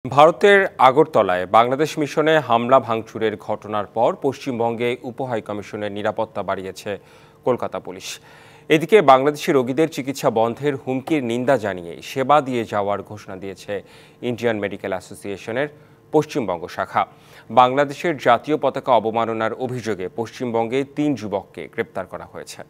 ভারতের আগরতলায় বাংলাদেশ মিশনে হামলা ভাঙচুরের ঘটনার পর পশ্চিমবঙ্গে উপহাইকমিশনের নিরাপত্তা বাড়িয়েছে কলকাতা পুলিশ। এদিকে বাংলাদেশি রোগীদের চিকিৎসা বন্ধের হুমকির নিন্দা জানিয়ে সেবা দিয়ে যাওয়ার ঘোষণা দিয়েছে ইন্ডিয়ান মেডিকেল অ্যাসোসিয়েশনের পশ্চিমবঙ্গ শাখা। বাংলাদেশের জাতীয় পতাকা অবমাননার অভিযোগে পশ্চিমবঙ্গে ৩ যুবককে গ্রেপ্তার করা হয়েছে।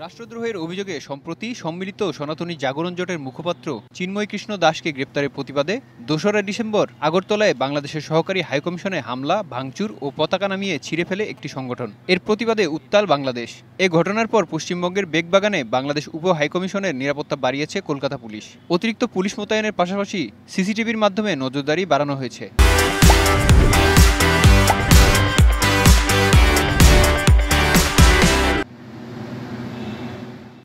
রাষ্ট্রদ্রোহের অভিযোগে সম্প্রতি সম্মিলিত সনাতনী জাগরণ জোটের মুখপাত্র চিন্ময় কৃষ্ণ দাসকে গ্রেপ্তারের প্রতিবাদে ২রা ডিসেম্বর আগরতলায় বাংলাদেশের সহকারী হাইকমিশনে হামলা, ভাঙচুর ও পতাকা নামিয়ে ছিঁড়ে ফেলে একটি সংগঠন। এর প্রতিবাদে উত্তাল বাংলাদেশ। এ ঘটনার পর পশ্চিমবঙ্গের বেগবাগানে বাংলাদেশ উপ হাইকমিশনের নিরাপত্তা বাড়িয়েছে কলকাতা পুলিশ। অতিরিক্ত পুলিশ মোতায়েনের পাশাপাশি সিসিটিভির মাধ্যমে নজরদারি বাড়ানো হয়েছে।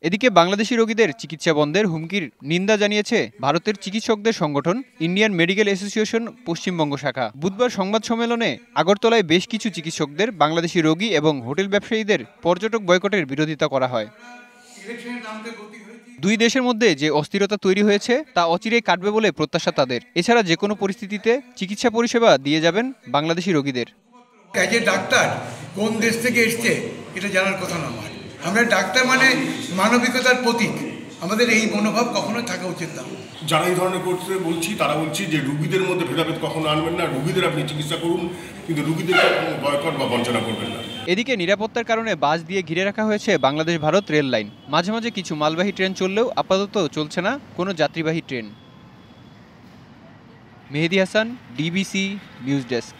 এদিকে বাংলাদেশি রোগীদের চিকিৎসা বন্ধের হুমকির নিন্দা জানিয়েছে ভারতের চিকিৎসকদের সংগঠন ইন্ডিয়ান মেডিকেল অ্যাসোসিয়েশন পশ্চিমবঙ্গ শাখা। বুধবার সংবাদ সম্মেলনে আগরতলায় বেশ কিছু চিকিৎসকদের বাংলাদেশি রোগী এবং হোটেল ব্যবসায়ীদের পর্যটক বয়কটের বিরোধিতা করা হয়। দুই দেশের মধ্যে যে অস্থিরতা তৈরি হয়েছে তা অচিরেই কাটবে বলে প্রত্যাশা তাদের। এছাড়া যে কোনো পরিস্থিতিতে চিকিৎসা পরিষেবা দিয়ে যাবেন বাংলাদেশি রোগীদের। ডাক্তার কোন দেশ থেকে এসছে এটা জানার কথা না। আমরা ডাক্তার মানে মানবিকতার প্রতীক, আমাদের এই মনোভাব কখনো থাকা উচিত না। যারা এই ধরনের করতে বলছি তারা বলছি যে রুগীদের মধ্যে ভেদাভেদ কখনো আনবেন না, রুগীদের আপনি চিকিৎসা করুন, কিন্তু রুগীদেরকে কোনো বয়কট বা বঞ্চনা করবেন না। এদিকে নিরাপত্তার কারণে বাস দিয়ে ঘিরে রাখা হয়েছে বাংলাদেশ ভারত রেল লাইন। মাঝে মাঝে কিছু মালবাহী ট্রেন চললেও আপাতত চলছে না কোনো যাত্রীবাহী ট্রেন। মেহেদী হাসান, ডিবিসি নিউজ ডেস্ক।